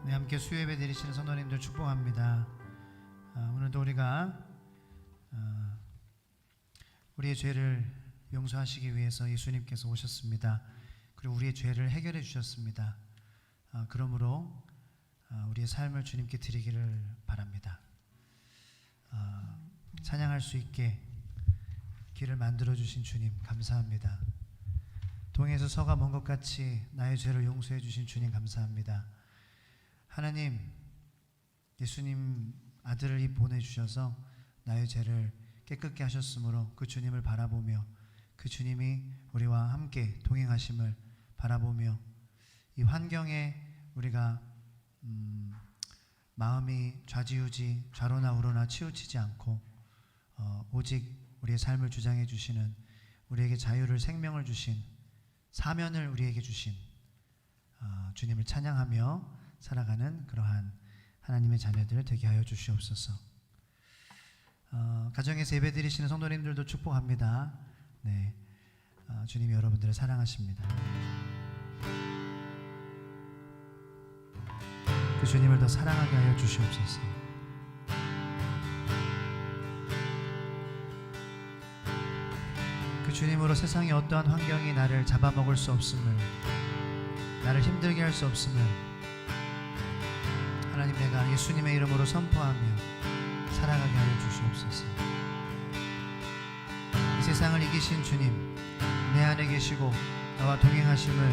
네, 함께 수요예배 드리시는 성도님들 축복합니다. 오늘도 우리가 우리의 죄를 용서하시기 위해서 예수님께서 오셨습니다. 그리고 우리의 죄를 해결해 주셨습니다. 그러므로 우리의 삶을 주님께 드리기를 바랍니다. 찬양할 수 있게 길을 만들어 주신 주님 감사합니다. 동에서 서가 먼 것 같이 나의 죄를 용서해 주신 주님 감사합니다. 하나님, 예수님 아들을 보내주셔서 나의 죄를 깨끗게 하셨으므로 그 주님을 바라보며 그 주님이 우리와 함께 동행하심을 바라보며 이 환경에 우리가 마음이 좌지우지 좌로나 우로나 치우치지 않고 오직 우리의 삶을 주장해 주시는, 우리에게 자유를 생명을 주신, 사면을 우리에게 주신 주님을 찬양하며 살아가는 그러한 하나님의 자녀들 되게 하여 주시옵소서. 가정에서 예배 드리시는 성도님들도 축복합니다. 네, 주님이 여러분들을 사랑하십니다. 그 주님을 더 사랑하게 하여 주시옵소서. 그 주님으로 세상의 어떠한 환경이 나를 잡아먹을 수 없음을, 나를 힘들게 할 수 없음을 하나님, 내가 예수님의 이름으로 선포하며 살아가게 하여 주시옵소서. 이 세상을 이기신 주님, 내 안에 계시고 나와 동행하심을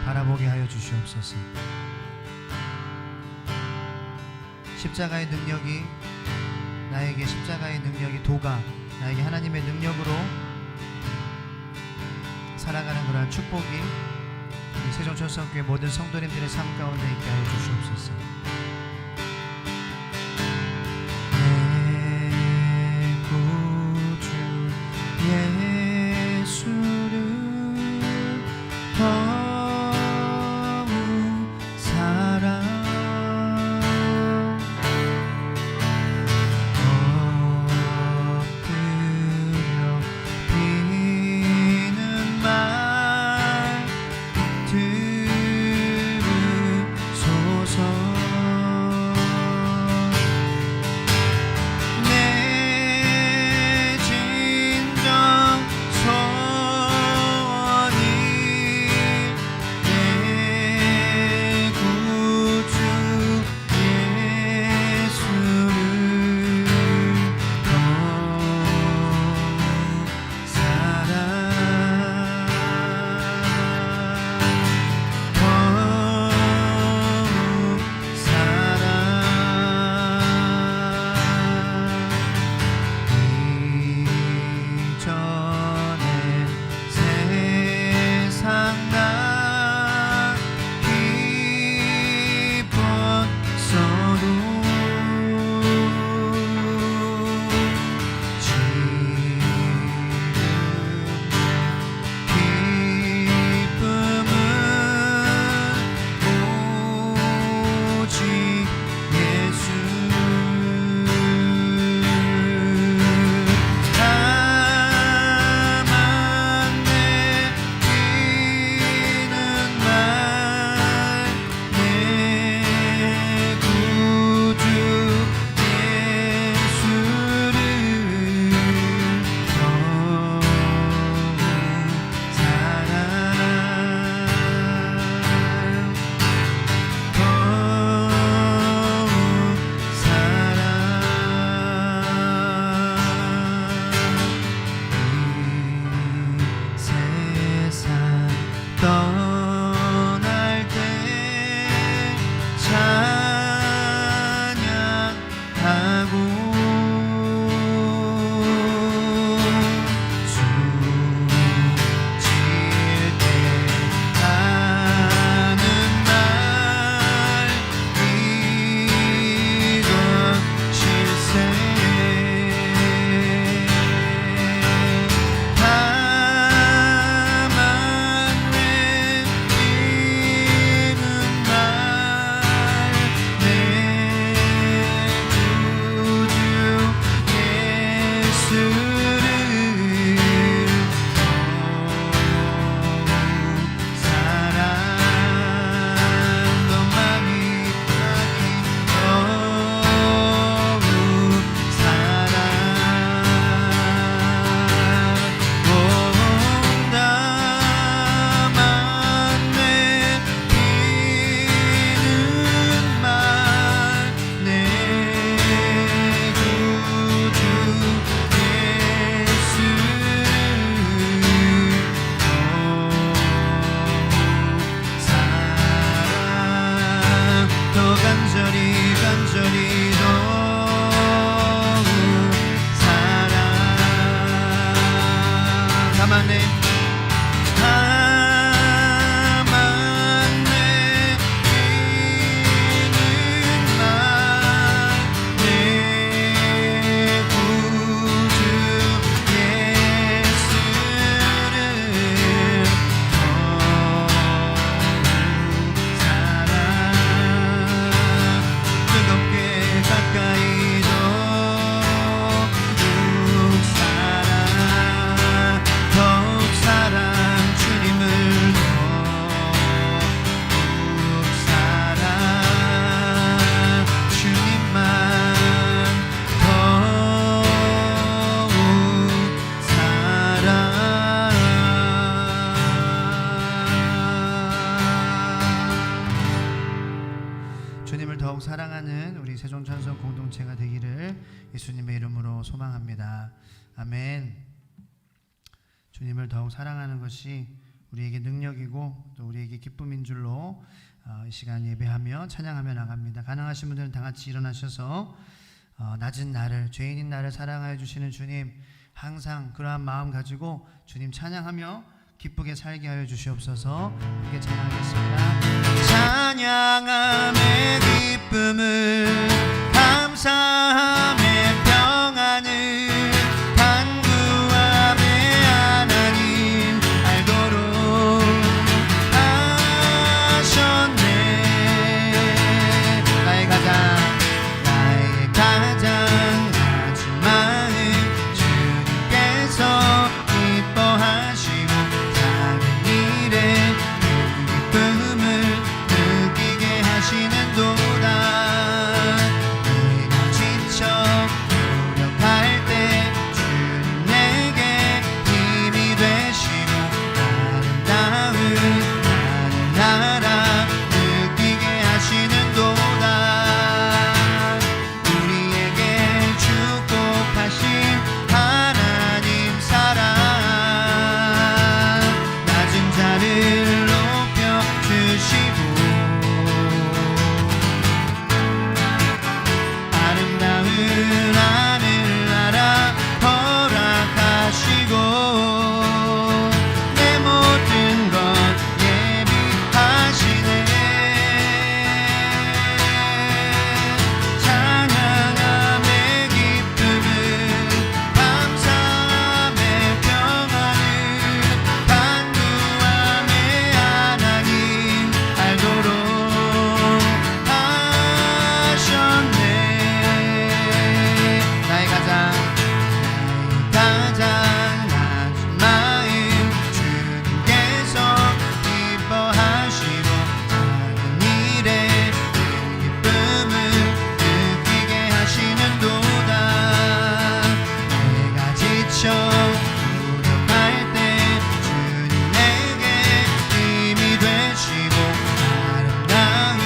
바라보게 하여 주시옵소서. 십자가의 능력이, 나에게 십자가의 능력이 도가 나에게 하나님의 능력으로 살아가는 그러한 축복이 이 세종천성교회 모든 성도님들의 삶 가운데 있게 하여 주시옵소서. 여전히 더욱 사랑하네. 주님을 더욱 사랑하는 우리 세종찬송 공동체가 되기를 예수님의 이름으로 소망합니다. 아멘. 주님을 더욱 사랑하는 것이 우리에게 능력이고 또 우리에게 기쁨인 줄로 이 시간 예배하며 찬양하며 나갑니다. 가능하신 분들은 다 같이 일어나셔서 낮은 나를, 죄인인 나를 사랑하여 주시는 주님, 항상 그러한 마음 가지고 주님 찬양하며 기쁘게 살게 하여 주시옵소서. 함께 찬양하겠습니다. 찬양함의 기쁨을, 감사함의 평안을, 간구함의 하나님 알도록 하셨네. 나의 가장 낮은 마음 주님께서 기뻐하시고 작은 일에 큰 기쁨을 느끼게 하시는도다. 내가 지쳐 노력할 때 주님 내게 힘이 되시고 아름다운 나라 느끼게 하시는도다. 우리에게 축복하신 하나님 사랑, 낮은 자를 높여주시고 아름다운 하늘나라 허락하시고 내 모든 것 예비하시네. 찬양함의 기쁨을, 감사함의 평안을, 간구함의 하나님 알도록 하셨네. 나의 가장 낮은 마음 주님께서 기뻐하시고 작은 일에 큰 기쁨을 느끼게 하시는도다. 내가 지쳐 노력할 때 주님 내게 힘이 되시고 아름다운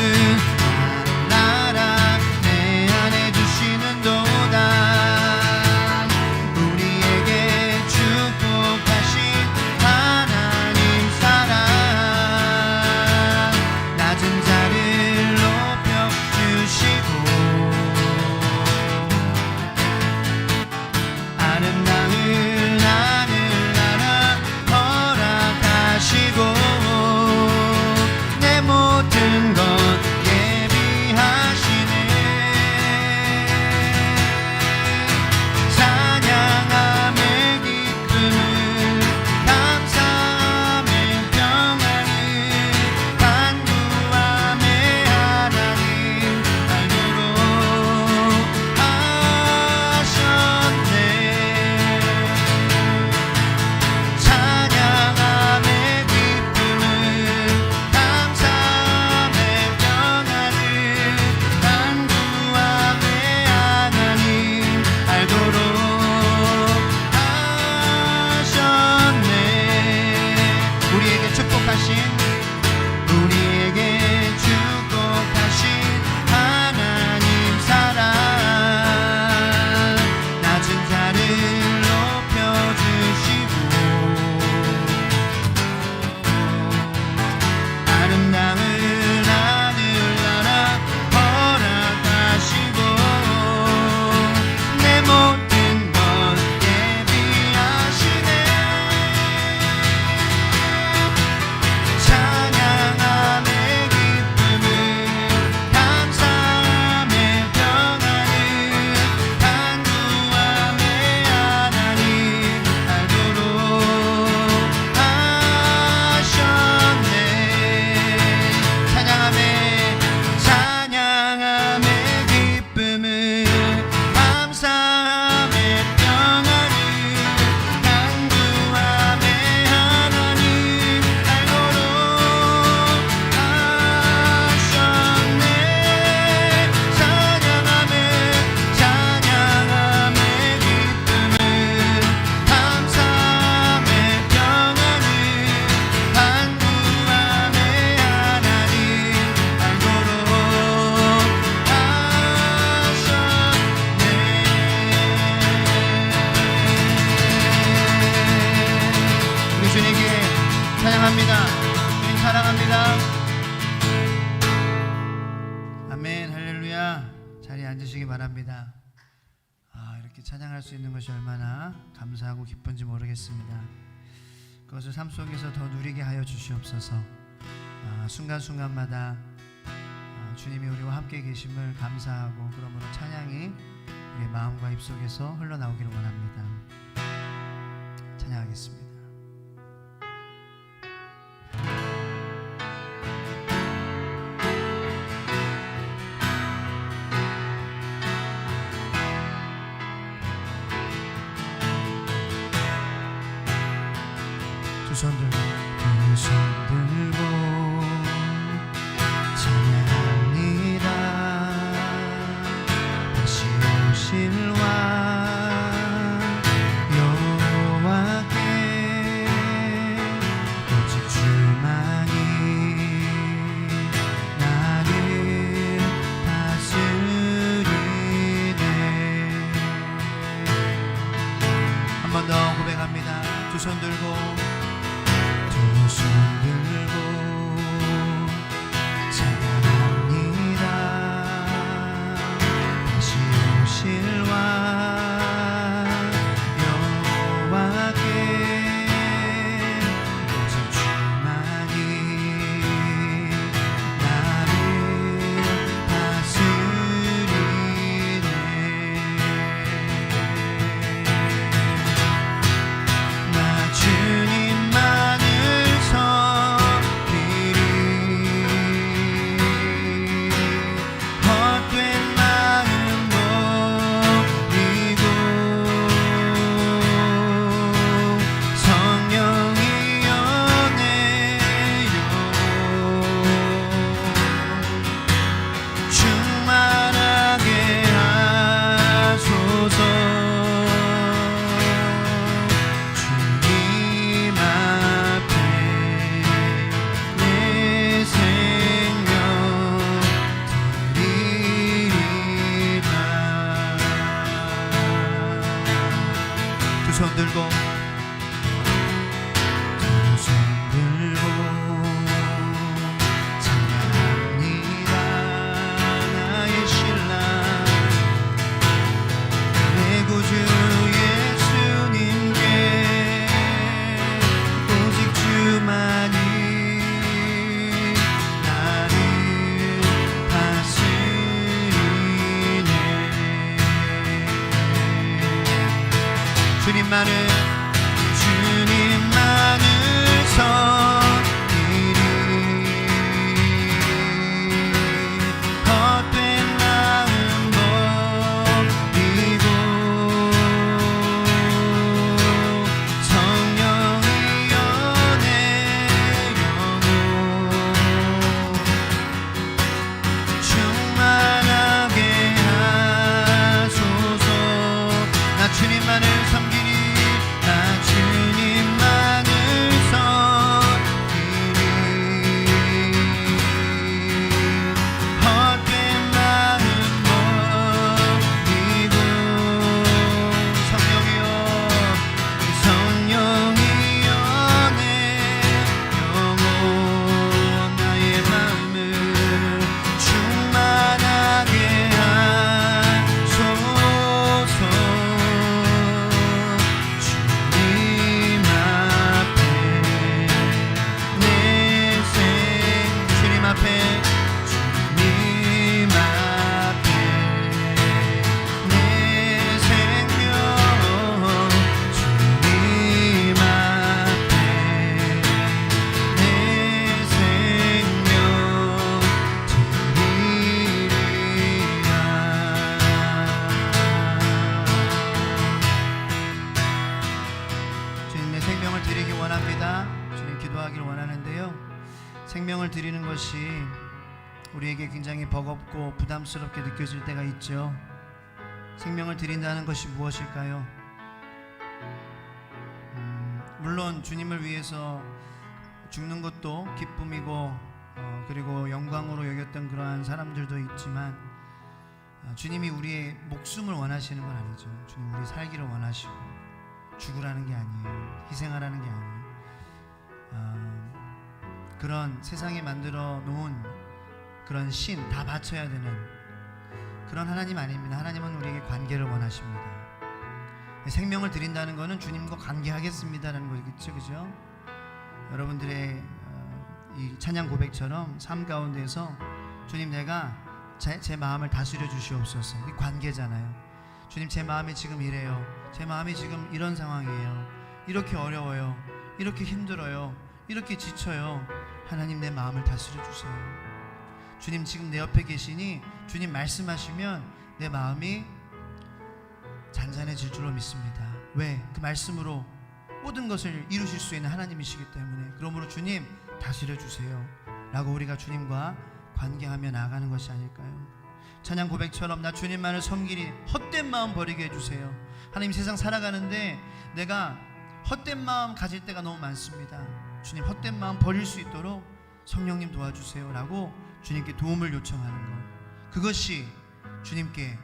나라 내 안에 주시는도다. 우리에게 축복하신 하나님 사랑, 낮은 자를 높여주시고 아름다운 하늘나라 허락하시고 내 모든 것 예비하시네. 찬양함의 기쁨을, 감사함의 평안을, 간구함의 하나님 알도록 하셨네. 찬양함의 기쁨을, 감사함의 평안을, 간구함의 하나님 알도록 하셨네. 우리에게 축복하신 하나님 사랑, 낮은 자를 높여주시고 아름다운 하늘나라 허락하시고 사랑합니다. 아멘. 할렐루야. 자리에 앉으시기 바랍니다. 이렇게 찬양할 수 있는 것이 얼마나 감사하고 기쁜지 모르겠습니다. 그것을 삶 속에서 더 누리게 하여 주시옵소서. 순간순간마다 주님이 우리와 함께 계심을 감사하고, 그러므로 찬양이 우리의 마음과 입속에서 흘러나오기를 원합니다. 찬양하겠습니다. 두 손 들고 찬양합니다. 다시 오실 왕 여호와께 오직 주만이 나를 다스리네. 한 번 더 고백합니다. 두 손 들고 찬양합니다. 다시 오실 왕 여호와께 오직 주만이 나를 다스리네. 나 주님만을 손 들고 찬양합니다. 나의 신랑 내 구주 예수님께 오직 주만이 나를 다스리네. 주님만을 섬기리. 헛된 마음 버리고 성령의 연애 영혼 충만하게 하소서. 나 주님만을 섬기리. 나 주님만을 섬기리. 헛된 마음 버리고 성령이여 성령의 연애 영혼 나의 마음을 충만하게 하소서. 주님 앞에 내 주님 앞에 내 생명 주님 앞에 내 생명 드리리라. 주님, 내 생명을 드리기 원합니다. 주님, 기도하기를 원하는데요, 생명을 드리는 것이 우리에게 굉장히 버겁고 부담스럽게 느껴질 때가 있죠. 생명을 드린다는 것이 무엇일까요? 물론 주님을 위해서 죽는 것도 기쁨이고 그리고 영광으로 여겼던 그러한 사람들도 있지만 주님이 우리의 목숨을 원하시는 건 아니죠. 주님 우리 살기를 원하시고 죽으라는 게 아니에요. 희생하라는 게 아니에요. 그런 세상에 만들어 놓은 그런 신 다 바쳐야 되는 그런 하나님 아닙니다. 하나님은 우리에게 관계를 원하십니다. 생명을 드린다는 것은 주님과 관계하겠습니다라는 거겠죠, 그죠? 여러분들의 이 찬양 고백처럼 삶 가운데서 주님, 내가 제 마음을 다스려 주시옵소서. 이 관계잖아요. 주님, 제 마음이 지금 이래요. 제 마음이 지금 이런 상황이에요. 이렇게 어려워요. 이렇게 힘들어요. 이렇게 지쳐요. 하나님, 내 마음을 다스려 주세요. 주님, 지금 내 옆에 계시니 주님 말씀하시면 내 마음이 잔잔해질 줄로 믿습니다. 왜? 그 말씀으로 모든 것을 이루실 수 있는 하나님이시기 때문에. 그러므로 주님 다스려 주세요 라고 우리가 주님과 관계하며 나아가는 것이 아닐까요? 찬양 고백처럼 나 주님만을 섬기리 헛된 마음 버리게 해주세요. 하나님, 세상 살아가는데 내가 헛된 마음 가질 때가 너무 많습니다. 주님, 헛된 마음 버릴 수 있도록 성령님 도와주세요 라고 주님께 도움을 요청하는 것, 그것이 주님께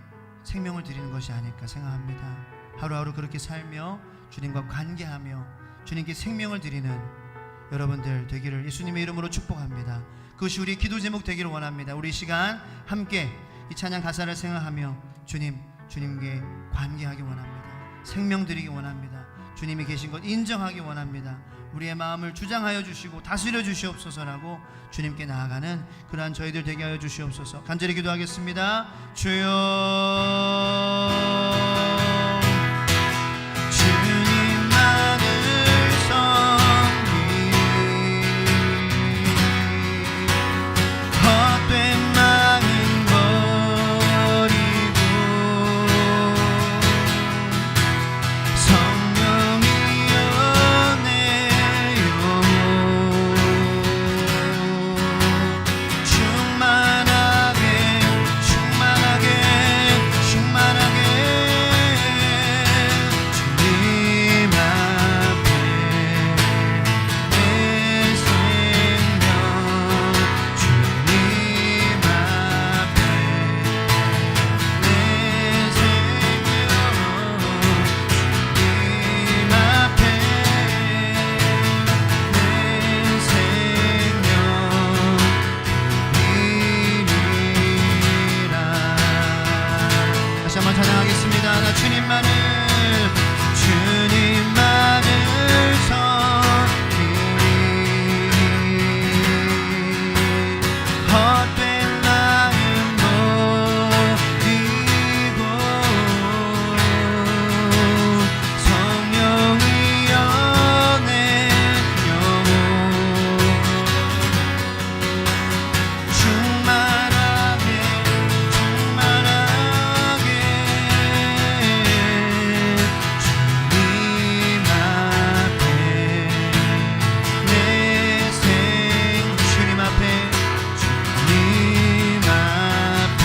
생명을 드리는 것이 아닐까 생각합니다. 하루하루 그렇게 살며 주님과 관계하며 주님께 생명을 드리는 여러분들 되기를 예수님의 이름으로 축복합니다. 그것이 우리 기도 제목 되기를 원합니다. 우리 시간 함께 이 찬양 가사를 생각하며 주님께 관계하기 원합니다. 생명 드리기 원합니다. 주님이 계신 것 인정하기 원합니다. 우리의 마음을 주장하여 주시고 다스려 주시옵소서라고 주님께 나아가는 그러한 저희들 되게 하여 주시옵소서. 간절히 기도하겠습니다. 주여, 주님만을 섬기리 헛된 마음 버리고 성령이여 내 영혼 충만하게 충만하게 충만하게 주님 앞에 내 생명 주님 앞에 내 생명 주님 앞에 내 생명 드리리라. 다시 한번 찬양하겠습니다. 나 주님만을 섬기리 헛된 마음 버리고 성령이여 내 영혼 충만하게 충만하게 주님 앞에 내 생 주님 앞에 주님 앞에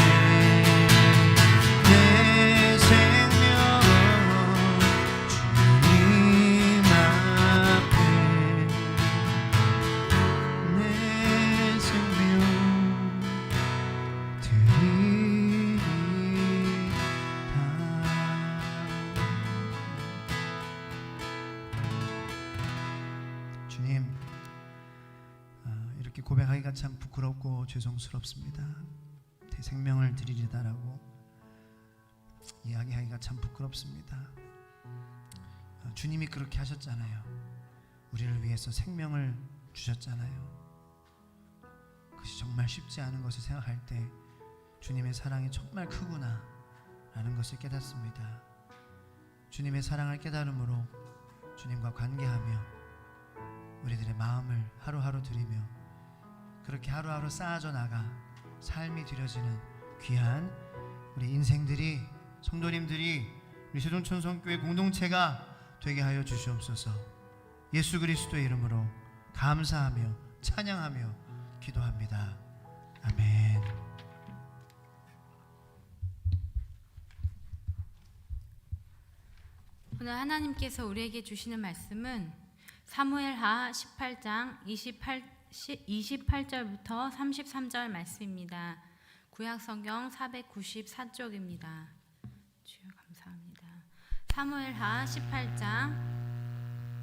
내 생명 주님 앞에 내 생명 드리리다. 주님, 이렇게 고백하기가 참 부끄럽고 죄송스럽습니다. 내 생명을 드리리다라고 이야기하기가 참 부끄럽습니다. 주님이 그렇게 하셨잖아요. 우리를 위해서 생명을 주셨잖아요. 그것이 정말 쉽지 않은 것을 생각할 때 주님의 사랑이 정말 크구나 라는 것을 깨닫습니다. 주님의 사랑을 깨달음으로 주님과 관계하며 우리들의 마음을 하루하루 드리며 그렇게 하루하루 쌓아져 나가 삶이 드려지는 귀한 우리 인생들이, 성도님들이, 우리 세종천성교회 공동체가 되게 하여 주시옵소서. 예수 그리스도의 이름으로 감사하며 찬양하며 기도합니다. 아멘. 오늘 하나님께서 우리에게 주시는 말씀은 사무엘하 18장 28절부터 33절 말씀입니다. 구약성경 494쪽입니다. 주여 감사합니다. 사무엘하 18장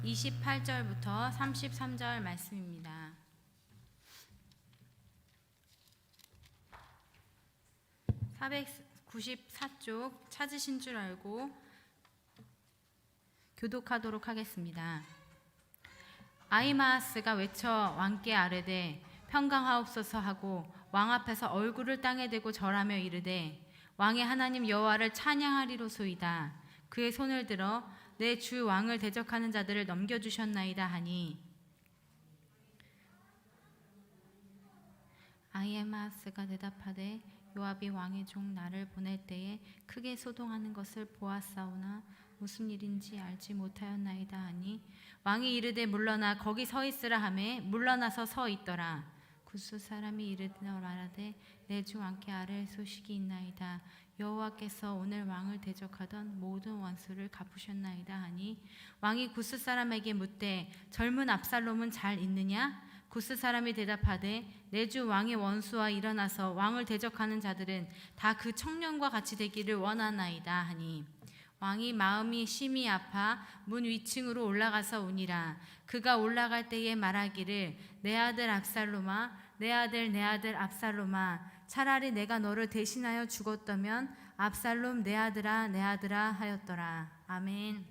28절부터 33절 말씀입니다. 494쪽 찾으신 줄 알고 교독하도록 하겠습니다. 아히마아스가 외쳐 왕께 아뢰되 평강하옵소서 하고 왕 앞에서 얼굴을 땅에 대고 절하며 이르되 왕의 하나님 여호와를 찬양하리로소이다. 그의 손을 들어 내 주 왕을 대적하는 자들을 넘겨주셨나이다 하니 아히마아스가 대답하되 요압이 왕의 종 나를 보낼 때에 크게 소동하는 것을 보았사오나 무슨 일인지 알지 못하였나이다 하니 왕이 이르되 물러나 거기 서 있으라 하매 물러나서 서 있더라. 굿수 사람이 이르되 말하되 내 주 왕께 아뢰 소식이 있나이다. 여호와께서 오늘 왕을 대적하던 모든 원수를 갚으셨나이다 하니 왕이 굿수 사람에게 묻되 젊은 압살롬은 잘 있느냐? 굿스 사람이 대답하되 내 주 왕의 원수와 일어나서 왕을 대적하는 자들은 다 그 청년과 같이 되기를 원하나이다 하니 왕이 마음이 심히 아파 문 위층으로 올라가서 우니라. 그가 올라갈 때에 말하기를 내 아들 압살롬아 내 아들 압살롬아 차라리 내가 너를 대신하여 죽었다면 압살롬 내 아들아 하였더라. 아멘.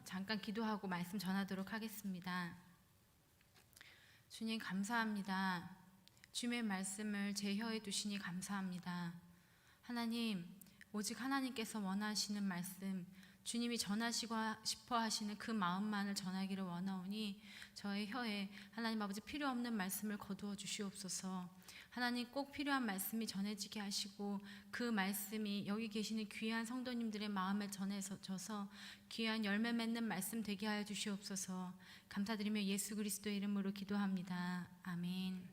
잠깐 기도하고 말씀 전하도록 하겠습니다. 주님 감사합니다. 주님의 말씀을 제 혀에 두시니 감사합니다. 하나님, 오직 하나님께서 원하시는 말씀, 주님이 전하시고 싶어 하시는 그 마음만을 전하기를 원하오니 저의 혀에 하나님 아버지 필요 없는 말씀을 거두어 주시옵소서. 하나님 꼭 필요한 말씀이 전해지게 하시고 그 말씀이 여기 계시는 귀한 성도님들의 마음에 전해져서 귀한 열매 맺는 말씀 되게 하여 주시옵소서. 감사드리며 예수 그리스도의 이름으로 기도합니다. 아멘.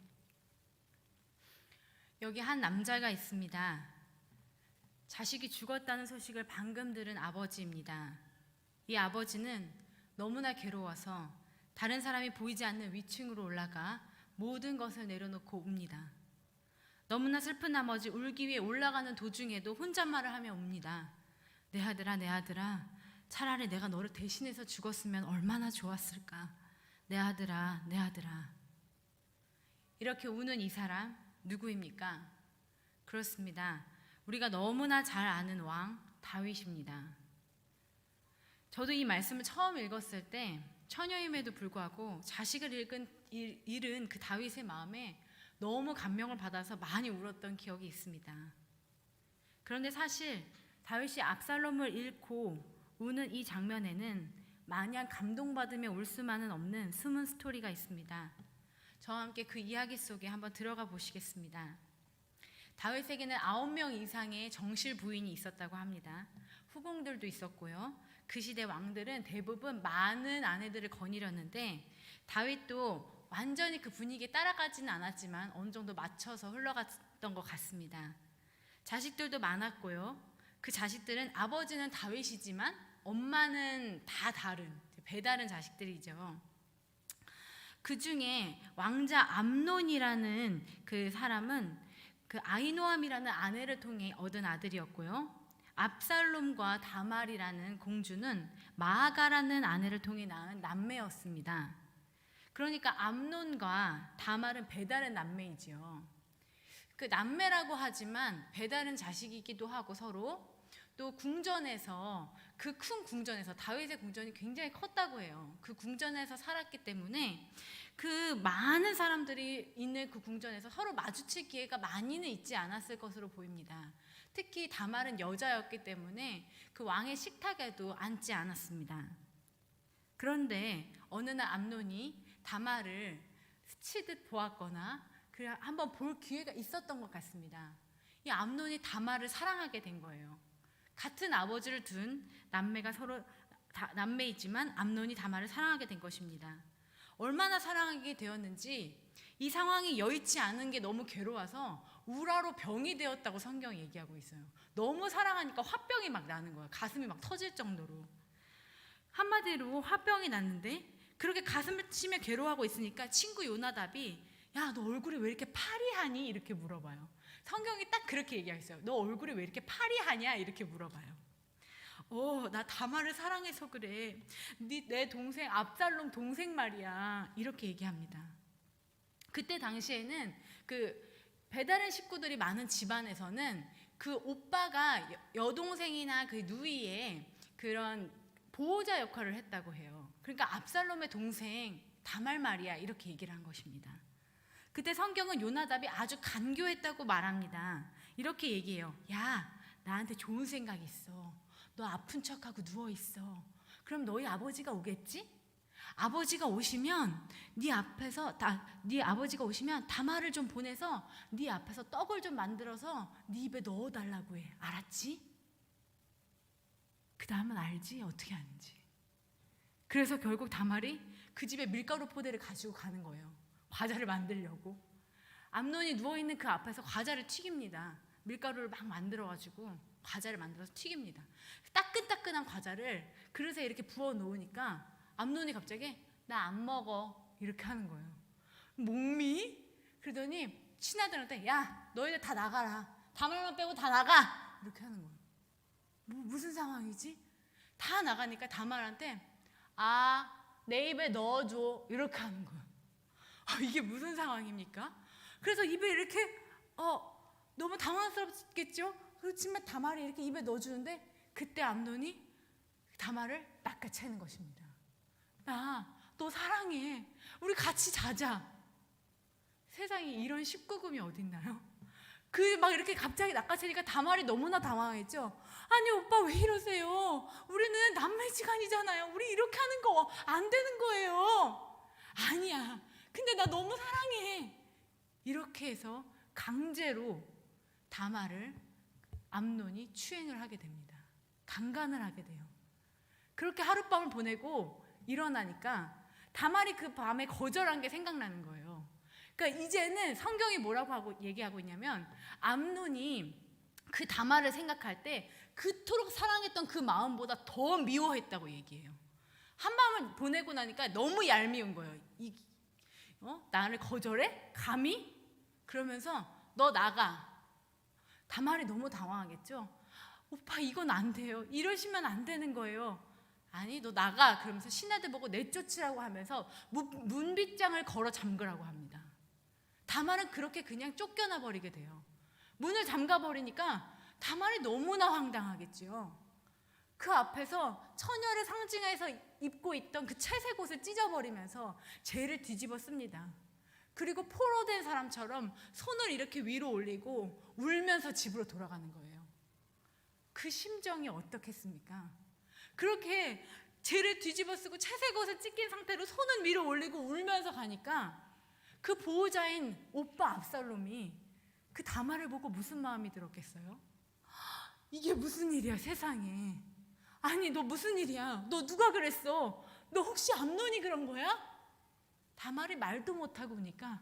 여기 한 남자가 있습니다. 자식이 죽었다는 소식을 방금 들은 아버지입니다. 이 아버지는 너무나 괴로워서 다른 사람이 보이지 않는 위층으로 올라가 모든 것을 내려놓고 옵니다. 너무나 슬픈 나머지 울기 위해 올라가는 도중에도 혼잣말을 하며 옵니다. 내 아들아, 차라리 내가 너를 대신해서 죽었으면 얼마나 좋았을까. 내 아들아. 이렇게 우는 이 사람 누구입니까? 그렇습니다. 우리가 너무나 잘 아는 왕 다윗입니다. 저도 이 말씀을 처음 읽었을 때 처녀임에도 불구하고 자식을 잃은 그 다윗의 마음에 너무 감명을 받아서 많이 울었던 기억이 있습니다. 그런데 사실 다윗이 압살롬을 잃고 우는 이 장면에는 마냥 감동받으며 울 수만은 없는 숨은 스토리가 있습니다. 저와 함께 그 이야기 속에 한번 들어가 보시겠습니다. 다윗에게는 9명 이상의 정실 부인이 있었다고 합니다. 후궁들도 있었고요. 그 시대 왕들은 대부분 많은 아내들을 거느렸는데 다윗도 완전히 그 분위기에 따라가지는 않았지만 어느 정도 맞춰서 흘러갔던 것 같습니다. 자식들도 많았고요. 그 자식들은 아버지는 다윗이지만 엄마는 다 다른 배다른 자식들이죠. 그 중에 왕자 암논이라는 그 사람은 그 아히노암이라는 아내를 통해 얻은 아들이었고요. 압살롬과 다말이라는 공주는 마아가라는 아내를 통해 낳은 남매였습니다. 그러니까 암논과 다말은 배다른 남매이지요. 그 남매라고 하지만 배다른 자식이기도 하고 서로 또 궁전에서 그 큰 궁전에서 다윗의 궁전이 굉장히 컸다고 해요. 그 궁전에서 살았기 때문에 그 많은 사람들이 있는 그 궁전에서 서로 마주칠 기회가 많이는 있지 않았을 것으로 보입니다. 특히 다말은 여자였기 때문에 그 왕의 식탁에도 앉지 않았습니다. 그런데 어느 날 암논이 다말을 스치듯 보았거나 한번 볼 기회가 있었던 것 같습니다. 이 암논이 다말을 사랑하게 된 거예요. 같은 아버지를 둔 남매가 서로 남매이지만 암논이 다말을 사랑하게 된 것입니다. 얼마나 사랑하게 되었는지 이 상황이 여의치 않은 게 너무 괴로워서 우라로 병이 되었다고 성경이 얘기하고 있어요. 너무 사랑하니까 화병이 막 나는 거예요. 가슴이 막 터질 정도로. 한마디로 화병이 났는데 그렇게 가슴을 치며 괴로워하고 있으니까 친구 요나답이 야, 너 얼굴이 왜 이렇게 파리하니? 이렇게 물어봐요. 성경이 딱 그렇게 얘기하고 있어요. 너 얼굴이 왜 이렇게 파리하냐? 이렇게 물어봐요. 나 다말을 사랑해서 그래. 내 동생 압살롬 동생 말이야. 이렇게 얘기합니다. 그때 당시에는 그 배다른 식구들이 많은 집안에서는 그 오빠가 여동생이나 그 누이의 그런 보호자 역할을 했다고 해요. 그러니까 압살롬의 동생 다말 말이야 이렇게 얘기를 한 것입니다. 그때 성경은 요나답이 아주 간교했다고 말합니다. 이렇게 얘기해요. 야, 나한테 좋은 생각 있어. 너 아픈 척하고 누워있어. 그럼 너희 아버지가 오겠지? 아버지가 오시면 네 아버지가 오시면 다말을 좀 보내서 네 앞에서 떡을 좀 만들어서 네 입에 넣어달라고 해. 알았지? 그 다음은 알지? 어떻게 하는지. 그래서 결국 다말이 그 집에 밀가루 포대를 가지고 가는 거예요. 과자를 만들려고. 암논이 누워있는 그 앞에서 과자를 튀깁니다. 밀가루를 막 만들어가지고 과자를 만들어서 튀깁니다. 따끈따끈한 과자를 그릇에 이렇게 부어 놓으니까 암논이 갑자기 나 안 먹어 이렇게 하는 거예요. 목미? 그러더니 친아들한테 야 너희들 다 나가라. 다말만 빼고 다 나가 이렇게 하는 거예요. 무슨 상황이지? 다 나가니까 다말한테 내 입에 넣어줘 이렇게 하는 거예요. 이게 무슨 상황입니까? 그래서 입에 이렇게 너무 당황스럽겠죠? 그렇지만 다말이 이렇게 입에 넣어주는데 그때 암논이 다말을 낚아채는 것입니다. 너 사랑해. 우리 같이 자자. 세상에 이런 19금이 어딨나요? 막 이렇게 갑자기 낚아채니까 다말이 너무나 당황했죠. 아니 오빠 왜 이러세요? 우리는 남매지간이잖아요. 우리 이렇게 하는 거 안 되는 거예요. 아니야. 근데 나 너무 사랑해. 이렇게 해서 강제로 다말을 암논이 추행을 하게 됩니다. 강간을 하게 돼요. 그렇게 하룻밤을 보내고 일어나니까 다말이 그 밤에 거절한 게 생각나는 거예요. 그러니까 이제는 성경이 뭐라고 얘기하고 있냐면 암논이 그 다말을 생각할 때 그토록 사랑했던 그 마음보다 더 미워했다고 얘기해요. 한밤을 보내고 나니까 너무 얄미운 거예요. 나를 거절해? 감히? 그러면서 너 나가. 다말이 너무 당황하겠죠. 오빠 이건 안 돼요. 이러시면 안 되는 거예요. 아니 너 나가. 그러면서 신하들 보고 내쫓으라고 하면서 문빗장을 걸어 잠그라고 합니다. 다말은 그렇게 그냥 쫓겨나 버리게 돼요. 문을 잠가 버리니까 다말이 너무나 황당하겠죠. 그 앞에서 처녀를 상징해서 입고 있던 그 채색 옷을 찢어버리면서 죄를 뒤집어 씁니다. 그리고 포로된 사람처럼 손을 이렇게 위로 올리고 울면서 집으로 돌아가는 거예요. 그 심정이 어떻겠습니까? 그렇게 죄를 뒤집어 쓰고 채색 옷을 찢긴 상태로 손은 위로 올리고 울면서 가니까 그 보호자인 오빠 압살롬이 그 다말을 보고 무슨 마음이 들었겠어요? 이게 무슨 일이야 세상에. 아니 너 무슨 일이야? 너 누가 그랬어? 너 혹시 암논이 그런 거야? 다말이 말도 못하고 오니까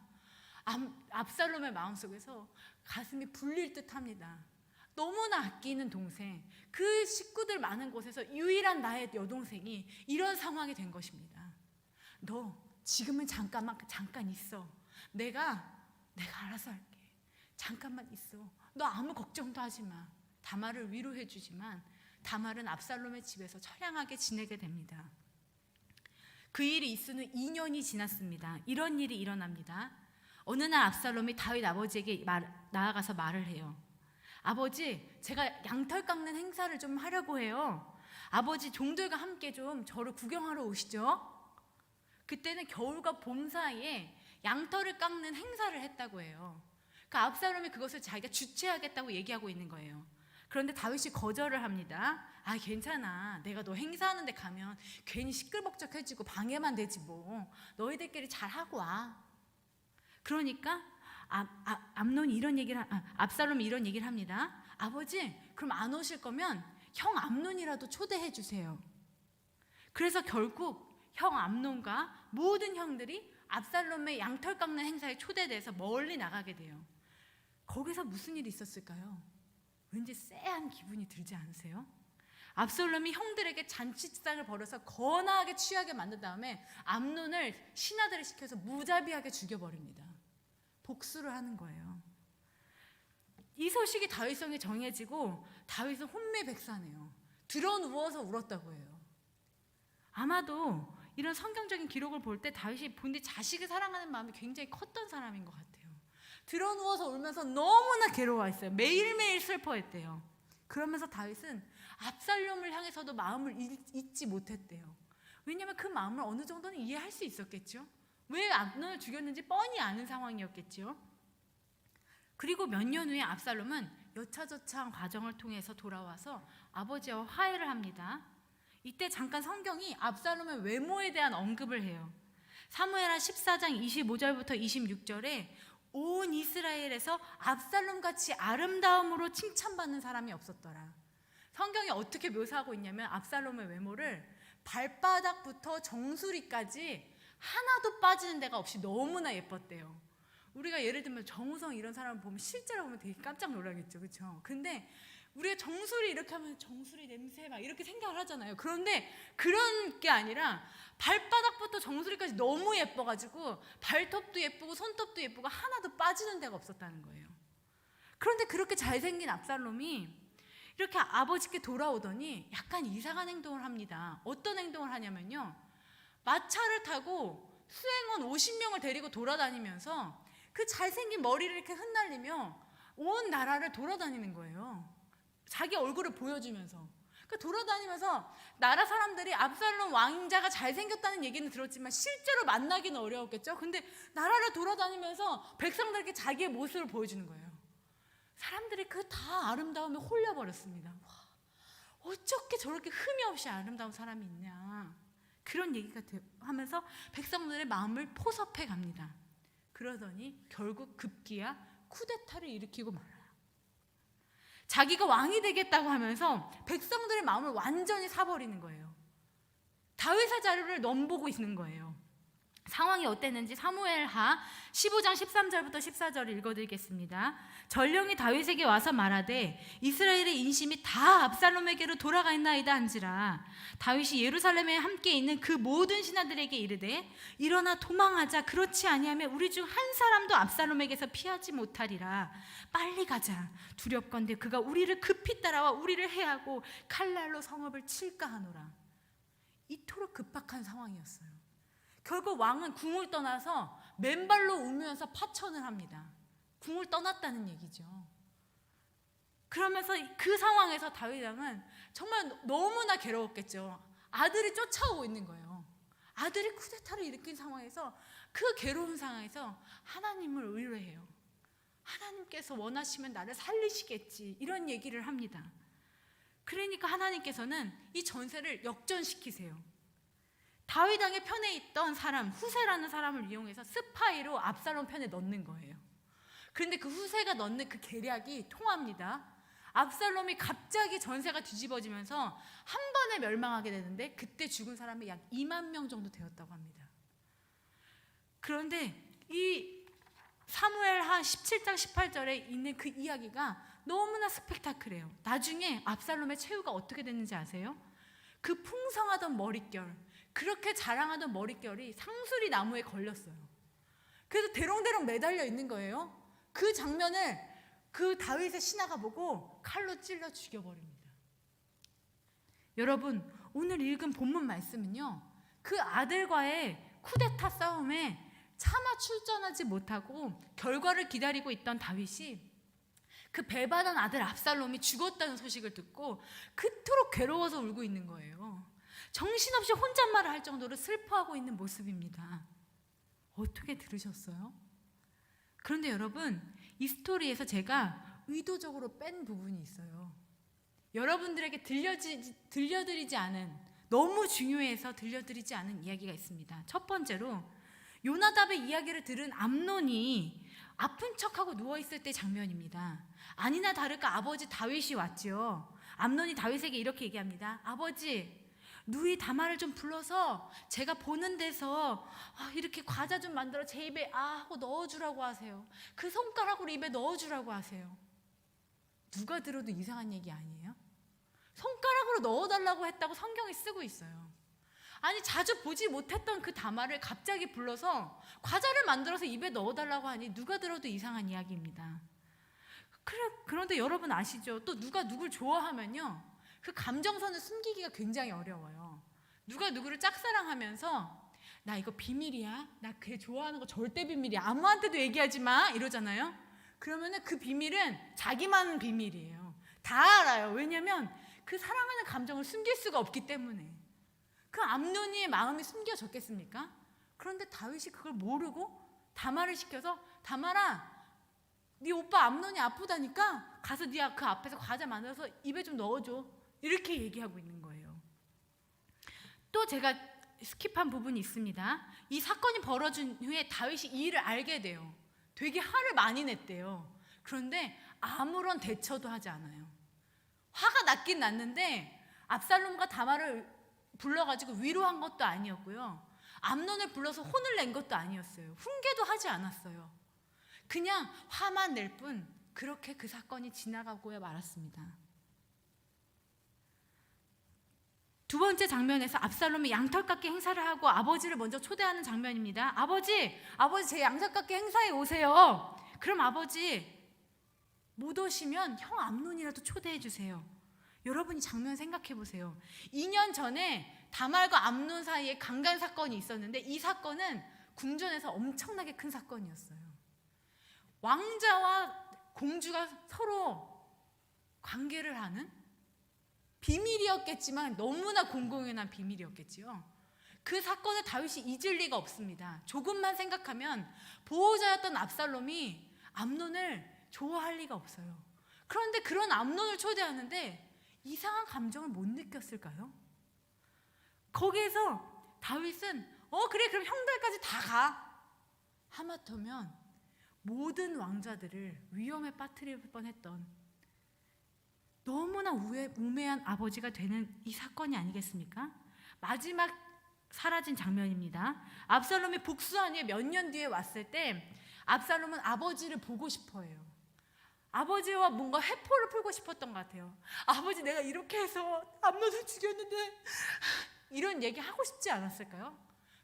압살롬의 마음속에서 가슴이 불릴 듯합니다. 너무나 아끼는 동생, 그 식구들 많은 곳에서 유일한 나의 여동생이 이런 상황이 된 것입니다. 너 지금은 잠깐 있어. 내가 알아서 할게. 잠깐만 있어. 너 아무 걱정도 하지 마. 다말을 위로해 주지만 다말은 압살롬의 집에서 처량하게 지내게 됩니다. 그 일이 있은 2년이 지났습니다. 이런 일이 일어납니다. 어느 날 압살롬이 다윗 아버지에게 나아가서 말을 해요. 아버지, 제가 양털 깎는 행사를 좀 하려고 해요. 아버지, 종들과 함께 좀 저를 구경하러 오시죠. 그때는 겨울과 봄 사이에 양털을 깎는 행사를 했다고 해요. 그러니까 압살롬이 그것을 자기가 주최하겠다고 얘기하고 있는 거예요. 그런데 다윗이 거절을 합니다. 괜찮아. 내가 너 행사하는 데 가면 괜히 시끌벅적해지고 방해만 되지 뭐. 너희들끼리 잘하고 와. 그러니까 압살롬이 이런 얘기를 합니다. 아버지, 그럼 안 오실 거면 형 암논이라도 초대해 주세요. 그래서 결국 형 암논과 모든 형들이 압살롬의 양털 깎는 행사에 초대돼서 멀리 나가게 돼요. 거기서 무슨 일이 있었을까요? 왠지 쎄한 기분이 들지 않으세요? 압살롬이 형들에게 잔치상을 벌여서 거나하게 취하게 만든 다음에 암논을 신하들을 시켜서 무자비하게 죽여버립니다. 복수를 하는 거예요. 이 소식이 다윗성에 정해지고 다윗은 혼미백산해요. 드러누워서 울었다고 해요. 아마도 이런 성경적인 기록을 볼 때 다윗이 본디 자식을 사랑하는 마음이 굉장히 컸던 사람인 것 같아요. 드러누워서 울면서 너무나 괴로워했어요. 매일매일 슬퍼했대요. 그러면서 다윗은 압살롬을 향해서도 마음을 잊지 못했대요. 왜냐하면 그 마음을 어느 정도는 이해할 수 있었겠죠. 왜 압론을 죽였는지 뻔히 아는 상황이었겠죠. 그리고 몇 년 후에 압살롬은 여차저차한 과정을 통해서 돌아와서 아버지와 화해를 합니다. 이때 잠깐 성경이 압살롬의 외모에 대한 언급을 해요. 사무엘하 14장 25절부터 26절에 온 이스라엘에서 압살롬같이 아름다움으로 칭찬받는 사람이 없었더라. 성경이 어떻게 묘사하고 있냐면 압살롬의 외모를 발바닥부터 정수리까지 하나도 빠지는 데가 없이 너무나 예뻤대요. 우리가 예를 들면 정우성 이런 사람을 보면 실제로 보면 되게 깜짝 놀라겠죠, 그렇죠? 근데 우리가 정수리 이렇게 하면 정수리 냄새 막 이렇게 생각을 하잖아요. 그런데 그런 게 아니라 발바닥부터 정수리까지 너무 예뻐가지고 발톱도 예쁘고 손톱도 예쁘고 하나도 빠지는 데가 없었다는 거예요. 그런데 그렇게 잘생긴 압살롬이 이렇게 아버지께 돌아오더니 약간 이상한 행동을 합니다. 어떤 행동을 하냐면요, 마차를 타고 수행원 50명을 데리고 돌아다니면서 그 잘생긴 머리를 이렇게 흩날리며 온 나라를 돌아다니는 거예요. 자기 얼굴을 보여주면서. 그 돌아다니면서 나라 사람들이 압살롬 왕자가 잘생겼다는 얘기는 들었지만 실제로 만나기는 어려웠겠죠. 근데 나라를 돌아다니면서 백성들에게 자기의 모습을 보여주는 거예요. 사람들이 그 다 아름다움에 홀려버렸습니다. 와, 어떻게 저렇게 흠이 없이 아름다운 사람이 있냐, 그런 얘기가 하면서 백성들의 마음을 포섭해 갑니다. 그러더니 결국 급기야 쿠데타를 일으키고 말아요. 자기가 왕이 되겠다고 하면서 백성들의 마음을 완전히 사버리는 거예요. 다윗의 자료를 넘보고 있는 거예요. 상황이 어땠는지 사무엘하 15장 13절부터 14절을 읽어드리겠습니다. 전령이 다윗에게 와서 말하되 이스라엘의 인심이 다 압살롬에게로 돌아가 있나이다 한지라. 다윗이 예루살렘에 함께 있는 그 모든 신하들에게 이르되 일어나 도망하자. 그렇지 아니하면 우리 중 한 사람도 압살롬에게서 피하지 못하리라. 빨리 가자. 두렵건대 그가 우리를 급히 따라와 우리를 해하고 칼날로 성읍을 칠까 하노라. 이토록 급박한 상황이었어요. 결국 왕은 궁을 떠나서 맨발로 울면서 파천을 합니다. 궁을 떠났다는 얘기죠. 그러면서 그 상황에서 다윗 왕은 정말 너무나 괴로웠겠죠. 아들이 쫓아오고 있는 거예요. 아들이 쿠데타를 일으킨 상황에서, 그 괴로운 상황에서 하나님을 의뢰해요. 하나님께서 원하시면 나를 살리시겠지, 이런 얘기를 합니다. 그러니까 하나님께서는 이 전세를 역전시키세요. 다윗 왕의 편에 있던 사람 후세라는 사람을 이용해서 스파이로 압살롬 편에 넣는 거예요. 그런데 그 후세가 넣는 그 계략이 통합니다. 압살롬이 갑자기 전세가 뒤집어지면서 한 번에 멸망하게 되는데 그때 죽은 사람이 약 2만 명 정도 되었다고 합니다. 그런데 이 사무엘하 17장 18절에 있는 그 이야기가 너무나 스펙타클해요. 나중에 압살롬의 최후가 어떻게 됐는지 아세요? 그 풍성하던 머릿결, 그렇게 자랑하던 머릿결이 상수리 나무에 걸렸어요. 그래서 대롱대롱 매달려 있는 거예요. 그 장면을 그 다윗의 신하가 보고 칼로 찔러 죽여버립니다. 여러분, 오늘 읽은 본문 말씀은요, 그 아들과의 쿠데타 싸움에 차마 출전하지 못하고 결과를 기다리고 있던 다윗이 그 배반한 아들 압살롬이 죽었다는 소식을 듣고 그토록 괴로워서 울고 있는 거예요. 정신없이 혼잣말을 할 정도로 슬퍼하고 있는 모습입니다. 어떻게 들으셨어요? 그런데 여러분, 이 스토리에서 제가 의도적으로 뺀 부분이 있어요. 여러분들에게 들려드리지 않은, 너무 중요해서 들려드리지 않은 이야기가 있습니다. 첫 번째로 요나답의 이야기를 들은 암논이 아픈 척하고 누워있을 때 장면입니다. 아니나 다를까 아버지 다윗이 왔죠. 암논이 다윗에게 이렇게 얘기합니다. 아버지, 누이 다말을 좀 불러서 제가 보는 데서 이렇게 과자 좀 만들어 제 입에 하고 넣어주라고 하세요. 그 손가락으로 입에 넣어주라고 하세요. 누가 들어도 이상한 얘기 아니에요? 손가락으로 넣어달라고 했다고 성경이 쓰고 있어요. 아니, 자주 보지 못했던 그 다말을 갑자기 불러서 과자를 만들어서 입에 넣어달라고 하니 누가 들어도 이상한 이야기입니다. 그런데 여러분 아시죠? 또 누가 누굴 좋아하면요, 그 감정선을 숨기기가 굉장히 어려워요. 누가 누구를 짝사랑하면서 나 이거 비밀이야. 나 걔 좋아하는 거 절대 비밀이야. 아무한테도 얘기하지 마. 이러잖아요. 그러면은 그 비밀은 자기만 비밀이에요. 다 알아요. 왜냐면 그 사랑하는 감정을 숨길 수가 없기 때문에. 그 암논이의 마음이 숨겨졌겠습니까? 그런데 다윗이 그걸 모르고 다말을 시켜서 다말아, 네 오빠 암논이 아프다니까 가서 네 그 앞에서 과자 만들어서 입에 좀 넣어줘. 이렇게 얘기하고 있는 거예요. 또 제가 스킵한 부분이 있습니다. 이 사건이 벌어진 후에 다윗이 이 일을 알게 돼요. 되게 화를 많이 냈대요. 그런데 아무런 대처도 하지 않아요. 화가 났긴 났는데 압살롬과 다말을 불러가지고 위로한 것도 아니었고요. 암논을 불러서 혼을 낸 것도 아니었어요. 훈계도 하지 않았어요. 그냥 화만 낼 뿐 그렇게 그 사건이 지나가고야 말았습니다. 두 번째 장면에서 압살롬이 양털깎기 행사를 하고 아버지를 먼저 초대하는 장면입니다. 아버지 제 양털깎기 행사에 오세요. 그럼 아버지 못 오시면 형 암논이라도 초대해 주세요. 여러분이 장면 생각해 보세요. 2년 전에 다말과 암논 사이에 강간 사건이 있었는데 이 사건은 궁전에서 엄청나게 큰 사건이었어요. 왕자와 공주가 서로 관계를 하는 비밀이었겠지만 너무나 공공연한 비밀이었겠지요. 그 사건을 다윗이 잊을 리가 없습니다. 조금만 생각하면 보호자였던 압살롬이 암논을 좋아할 리가 없어요. 그런데 그런 암논을 초대하는데 이상한 감정을 못 느꼈을까요? 거기에서 다윗은 그래 그럼 형들까지 다 가. 하마터면 모든 왕자들을 위험에 빠뜨릴 뻔했던 너무나 우매한 아버지가 되는 이 사건이 아니겠습니까? 마지막 사라진 장면입니다. 압살롬이 복수한 후에 몇 년 뒤에 왔을 때 압살롬은 아버지를 보고 싶어 해요. 아버지와 뭔가 회포를 풀고 싶었던 것 같아요. 아버지 내가 이렇게 해서 암논을 죽였는데 이런 얘기 하고 싶지 않았을까요?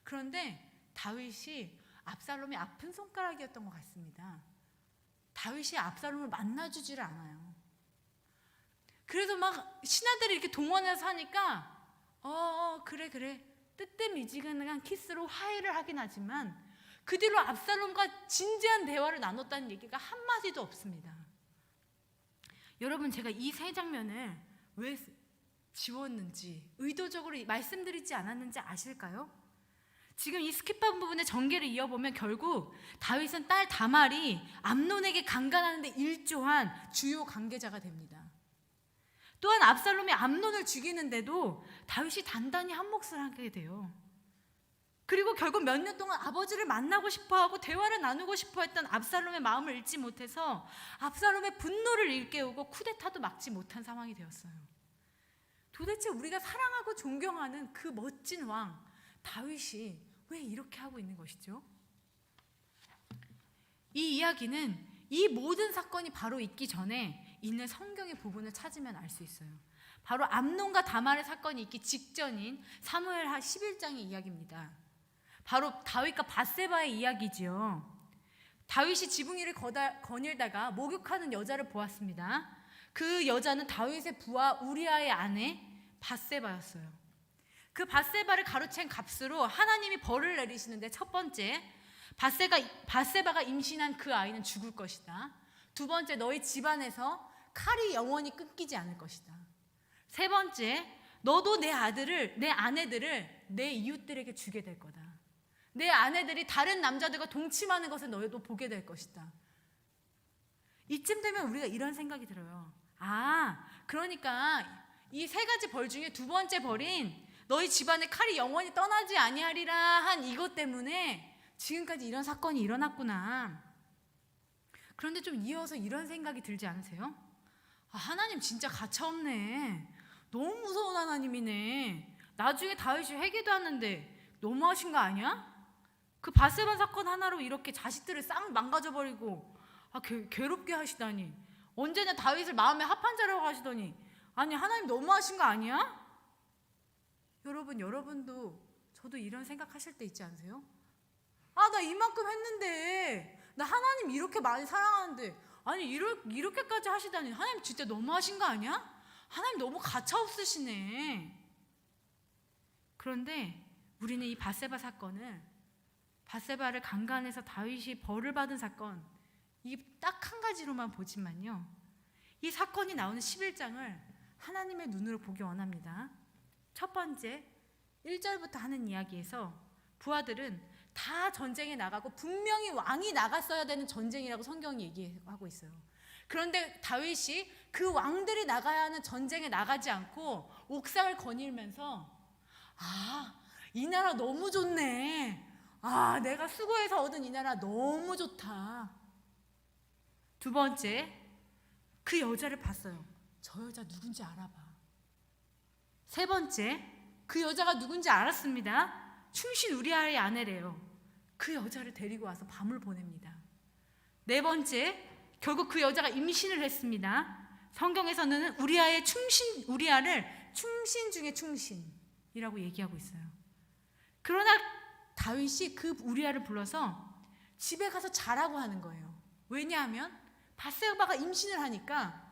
그런데 다윗이 압살롬이 아픈 손가락이었던 것 같습니다. 다윗이 압살롬을 만나주지를 않아요. 그래서 막 신하들이 이렇게 동원해서 하니까 그래 뜨뜻미지근한 키스로 화해를 하긴 하지만 그 뒤로 압살롬과 진지한 대화를 나눴다는 얘기가 한마디도 없습니다. 여러분 제가 이 세 장면을 왜 지웠는지 의도적으로 말씀드리지 않았는지 아실까요? 지금 이 스킵한 부분의 전개를 이어보면 결국 다윗은 딸 다말이 암논에게 강간하는데 일조한 주요 관계자가 됩니다. 또한 압살롬이 암논을 죽이는데도 다윗이 단단히 한몫을 하게 돼요. 그리고 결국 몇 년 동안 아버지를 만나고 싶어하고 대화를 나누고 싶어했던 압살롬의 마음을 읽지 못해서 압살롬의 분노를 일깨우고 쿠데타도 막지 못한 상황이 되었어요. 도대체 우리가 사랑하고 존경하는 그 멋진 왕 다윗이 왜 이렇게 하고 있는 것이죠? 이 이야기는 이 모든 사건이 바로 있기 전에 있는 성경의 부분을 찾으면 알 수 있어요. 바로 암논과 다말의 사건이 있기 직전인 사무엘하 11장의 이야기입니다. 바로 다윗과 밧세바의 이야기지요. 다윗이 지붕 위를 거닐다가 목욕하는 여자를 보았습니다. 그 여자는 다윗의 부하 우리아의 아내 밧세바였어요. 그 밧세바를 가로챈 값으로 하나님이 벌을 내리시는데 첫 번째, 밧세바가 임신한 그 아이는 죽을 것이다. 두 번째, 너희 집안에서 칼이 영원히 끊기지 않을 것이다. 세 번째, 너도 내 아내들을 내 이웃들에게 주게 될 거다. 내 아내들이 다른 남자들과 동침하는 것을 너희도 보게 될 것이다. 이쯤 되면 우리가 이런 생각이 들어요. 그러니까 이 세 가지 벌 중에 두 번째 벌인 너희 집안의 칼이 영원히 떠나지 아니하리라 한 이것 때문에 지금까지 이런 사건이 일어났구나. 그런데 좀 이어서 이런 생각이 들지 않으세요? 하나님 진짜 가차없네. 너무 무서운 하나님이네. 나중에 다윗이 회개도 하는데 너무하신 거 아니야? 그 밧세바 사건 하나로 이렇게 자식들을 싹 망가져버리고 괴롭게 하시다니. 언제나 다윗을 마음에 합한 자라고 하시더니 아니 하나님 너무하신 거 아니야? 여러분도 저도 이런 생각하실 때 있지 않으세요? 나 이만큼 했는데 나 하나님 이렇게 많이 사랑하는데 아니 이렇게까지 하시다니 하나님 진짜 너무하신 거 아니야? 하나님 너무 가차없으시네. 그런데 우리는 이 밧세바 사건을, 밧세바를 강간해서 다윗이 벌을 받은 사건, 이 딱 한 가지로만 보지만요, 이 사건이 나오는 11장을 하나님의 눈으로 보기 원합니다. 첫 번째 1절부터 하는 이야기에서 부하들은 다 전쟁에 나가고 분명히 왕이 나갔어야 되는 전쟁이라고 성경이 얘기하고 있어요. 그런데 다윗이 그 왕들이 나가야 하는 전쟁에 나가지 않고 옥상을 거닐면서, 이 나라 너무 좋네. 내가 수고해서 얻은 이 나라 너무 좋다. 두 번째, 그 여자를 봤어요. 저 여자 누군지 알아봐. 세 번째, 그 여자가 누군지 알았습니다. 충신 우리아의 아내래요. 그 여자를 데리고 와서 밤을 보냅니다. 네 번째, 결국 그 여자가 임신을 했습니다. 성경에서는 우리아를 충신 중에 충신이라고 얘기하고 있어요. 그러나 다윗이 그 우리아를 불러서 집에 가서 자라고 하는 거예요. 왜냐하면 밧세바가 임신을 하니까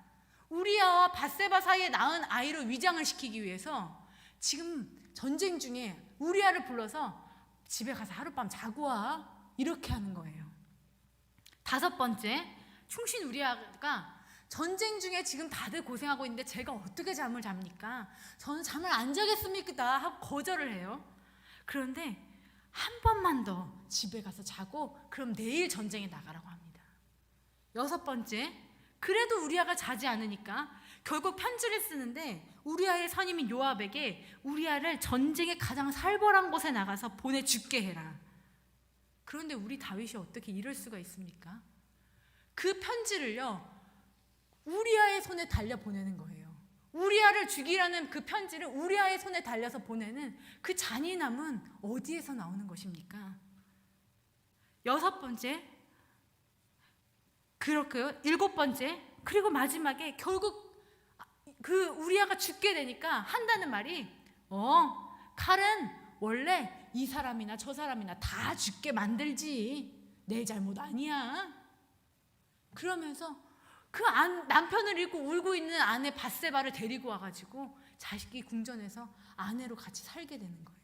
우리아와 밧세바 사이에 낳은 아이로 위장을 시키기 위해서 지금 전쟁 중에 우리아를 불러서 집에 가서 하룻밤 자고 와, 이렇게 하는 거예요. 다섯 번째, 충신 우리아가 전쟁 중에 지금 다들 고생하고 있는데 제가 어떻게 잠을 잡니까? 저는 잠을 안 자겠습니까? 하고 거절을 해요. 그런데 한 번만 더 집에 가서 자고 그럼 내일 전쟁에 나가라고 합니다. 여섯 번째, 그래도 우리아가 자지 않으니까 결국 편지를 쓰는데 우리아의 선임인 요압에게 우리아를 전쟁의 가장 살벌한 곳에 나가서 보내 죽게 해라. 그런데 우리 다윗이 어떻게 이럴 수가 있습니까? 그 편지를요, 우리아의 손에 달려 보내는 거예요. 우리아를 죽이라는 그 편지를 우리아의 손에 달려서 보내는 그 잔인함은 어디에서 나오는 것입니까? 여섯 번째, 그렇고요. 일곱 번째, 그리고 마지막에 결국 그 우리아가 죽게 되니까 한다는 말이, 칼은 원래 이 사람이나 저 사람이나 다 죽게 만들지 내 잘못 아니야. 그러면서 그 남편을 잃고 울고 있는 아내 밧세바를 데리고 와가지고 자식이 궁전에서 아내로 같이 살게 되는 거예요.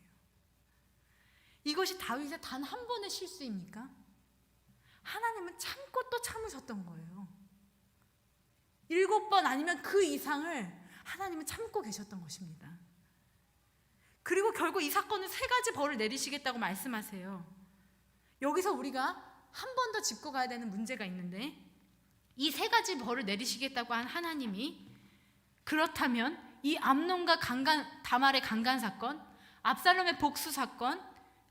이것이 다윗의 단 한 번의 실수입니까? 하나님은 참고 또 참으셨던 거예요. 7번 아니면 그 이상을 하나님은 참고 계셨던 것입니다. 그리고 결국 이 사건은 3가지 벌을 내리시겠다고 말씀하세요. 여기서 우리가 한 번 더 짚고 가야 되는 문제가 있는데, 이 3가지 벌을 내리시겠다고 한 하나님이, 그렇다면 이 암논과 다말의 강간 사건, 압살롬의 복수 사건,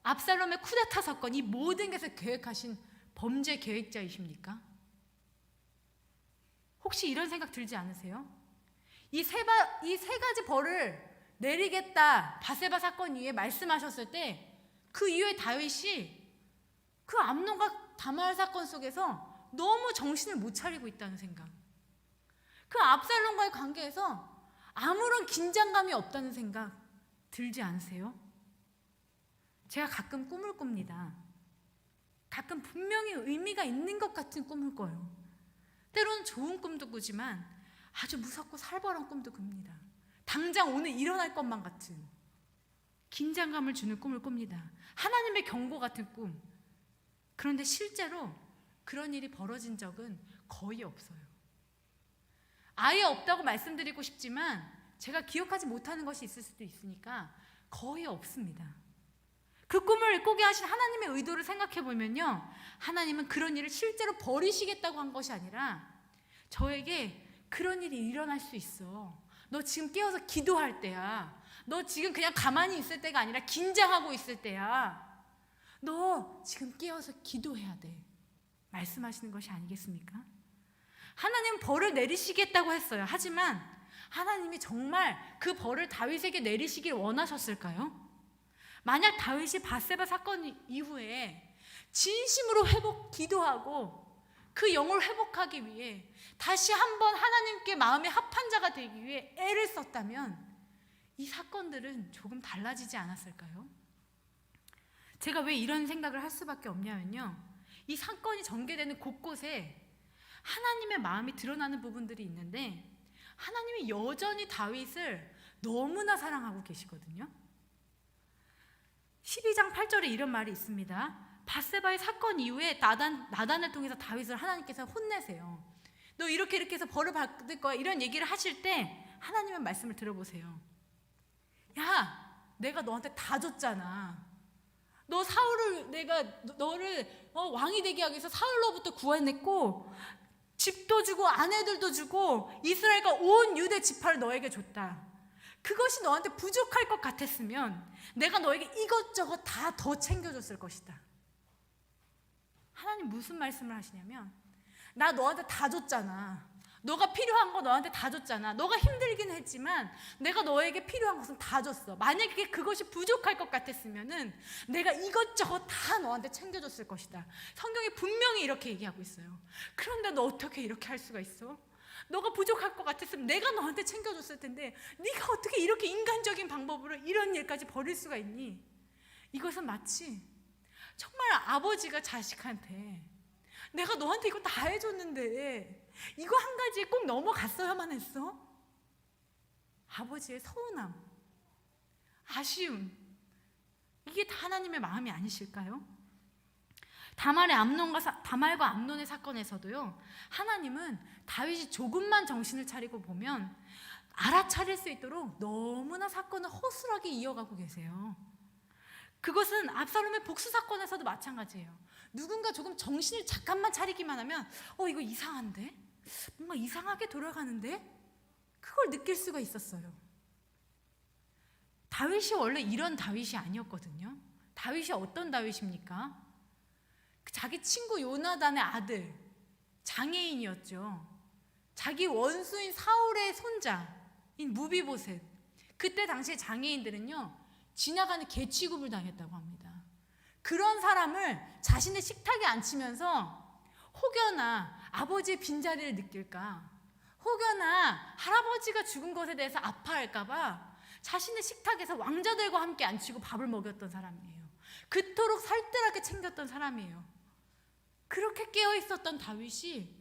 압살롬의 쿠데타 사건, 이 모든 것을 계획하신 범죄 계획자이십니까? 혹시 이런 생각 들지 않으세요? 이 세 가지 벌을 내리겠다, 밧세바 사건 이후에 말씀하셨을 때 그 이후에 다윗이 그 암논과 다말 사건 속에서 너무 정신을 못 차리고 있다는 생각, 그 압살롬과의 관계에서 아무런 긴장감이 없다는 생각 들지 않으세요? 제가 가끔 꿈을 꿉니다. 가끔 분명히 의미가 있는 것 같은 꿈을 꿔요. 때로는 좋은 꿈도 꾸지만 아주 무섭고 살벌한 꿈도 꿉니다. 당장 오늘 일어날 것만 같은 긴장감을 주는 꿈을 꿉니다. 하나님의 경고 같은 꿈. 그런데 실제로 그런 일이 벌어진 적은 거의 없어요. 아예 없다고 말씀드리고 싶지만 제가 기억하지 못하는 것이 있을 수도 있으니까 거의 없습니다. 그 꿈을 꾸게 하신 하나님의 의도를 생각해 보면요, 하나님은 그런 일을 실제로 버리시겠다고 한 것이 아니라 저에게 그런 일이 일어날 수 있어. 너 지금 깨어서 기도할 때야. 너 지금 그냥 가만히 있을 때가 아니라 긴장하고 있을 때야. 너 지금 깨어서 기도해야 돼. 말씀하시는 것이 아니겠습니까? 하나님은 벌을 내리시겠다고 했어요. 하지만 하나님이 정말 그 벌을 다윗에게 내리시길 원하셨을까요? 만약 다윗이 밧세바 사건 이후에 진심으로 기도하고 그 영을 회복하기 위해 다시 한번 하나님께 마음의 합한 자가 되기 위해 애를 썼다면 이 사건들은 조금 달라지지 않았을까요? 제가 왜 이런 생각을 할 수밖에 없냐면요, 이 사건이 전개되는 곳곳에 하나님의 마음이 드러나는 부분들이 있는데 하나님이 여전히 다윗을 너무나 사랑하고 계시거든요. 12장 8절에 이런 말이 있습니다. 밧세바의 사건 이후에 나단을 통해서 다윗을 하나님께서 혼내세요. 너 이렇게 해서 벌을 받을 거야, 이런 얘기를 하실 때 하나님의 말씀을 들어보세요. 야, 내가 너한테 다 줬잖아. 너 사울을, 내가 너를 왕이 되게 하기 위해서 사울로부터 구원했고, 집도 주고 아내들도 주고 이스라엘과 온 유대 지파를 너에게 줬다. 그것이 너한테 부족할 것 같았으면 내가 너에게 이것저것 다 더 챙겨줬을 것이다. 하나님 무슨 말씀을 하시냐면, 나 너한테 다 줬잖아. 너가 필요한 거 너한테 다 줬잖아. 너가 힘들긴 했지만 내가 너에게 필요한 것은 다 줬어. 만약에 그것이 부족할 것 같았으면은 내가 이것저것 다 너한테 챙겨줬을 것이다. 성경이 분명히 이렇게 얘기하고 있어요. 그런데 너 어떻게 이렇게 할 수가 있어? 너가 부족할 것 같았으면 내가 너한테 챙겨줬을 텐데 네가 어떻게 이렇게 인간적인 방법으로 이런 일까지 벌일 수가 있니? 이것은 마치 정말 아버지가 자식한테 내가 너한테 이거 다 해줬는데 이거 한 가지에 꼭 넘어갔어야만 했어? 아버지의 서운함, 아쉬움, 이게 다 하나님의 마음이 아니실까요? 다말과 암논의 사건에서도요, 하나님은 다윗이 조금만 정신을 차리고 보면 알아차릴 수 있도록 너무나 사건을 허술하게 이어가고 계세요. 그것은 압살롬의 복수 사건에서도 마찬가지예요. 누군가 조금 정신을 잠깐만 차리기만 하면 이거 이상한데? 뭔가 이상하게 돌아가는데? 그걸 느낄 수가 있었어요. 다윗이 원래 이런 다윗이 아니었거든요. 다윗이 어떤 다윗입니까? 자기 친구 요나단의 아들, 장애인이었죠. 자기 원수인 사울의 손자인 무비보셋. 그때 당시에 장애인들은요, 지나가는 개 취급을 당했다고 합니다. 그런 사람을 자신의 식탁에 앉히면서 혹여나 아버지의 빈자리를 느낄까, 혹여나 할아버지가 죽은 것에 대해서 아파할까 봐 자신의 식탁에서 왕자들과 함께 앉히고 밥을 먹였던 사람이에요. 그토록 살뜰하게 챙겼던 사람이에요. 그렇게 깨어있었던 다윗이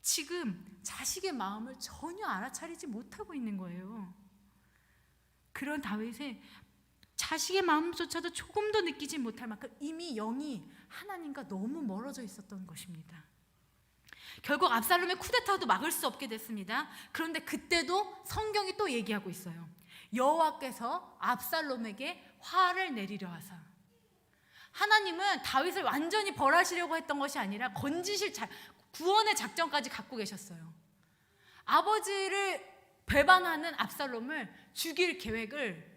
지금 자식의 마음을 전혀 알아차리지 못하고 있는 거예요. 그런 다윗의 자식의 마음조차도 조금도 느끼지 못할 만큼 이미 영이 하나님과 너무 멀어져 있었던 것입니다. 결국 압살롬의 쿠데타도 막을 수 없게 됐습니다. 그런데 그때도 성경이 또 얘기하고 있어요. 여호와께서 압살롬에게 화를 내리려 하사. 하나님은 다윗을 완전히 벌하시려고 했던 것이 아니라 건지실 구원의 작전까지 갖고 계셨어요. 아버지를 배반하는 압살롬을 죽일 계획을,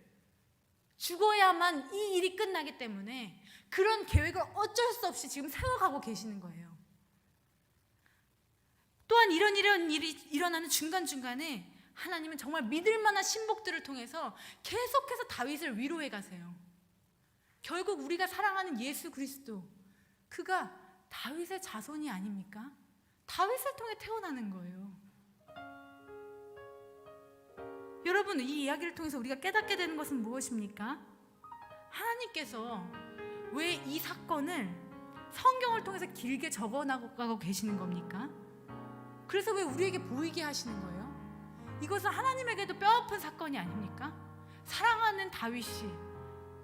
죽어야만 이 일이 끝나기 때문에 그런 계획을 어쩔 수 없이 지금 세워가고 계시는 거예요. 또한 이런 일이 일어나는 중간중간에 하나님은 정말 믿을 만한 신복들을 통해서 계속해서 다윗을 위로해 가세요. 결국 우리가 사랑하는 예수 그리스도, 그가 다윗의 자손이 아닙니까? 다윗을 통해 태어나는 거예요. 여러분, 이 이야기를 통해서 우리가 깨닫게 되는 것은 무엇입니까? 하나님께서 왜 이 사건을 성경을 통해서 길게 적어나가고 계시는 겁니까? 그래서 왜 우리에게 보이게 하시는 거예요? 이것은 하나님에게도 뼈아픈 사건이 아닙니까? 사랑하는 다윗이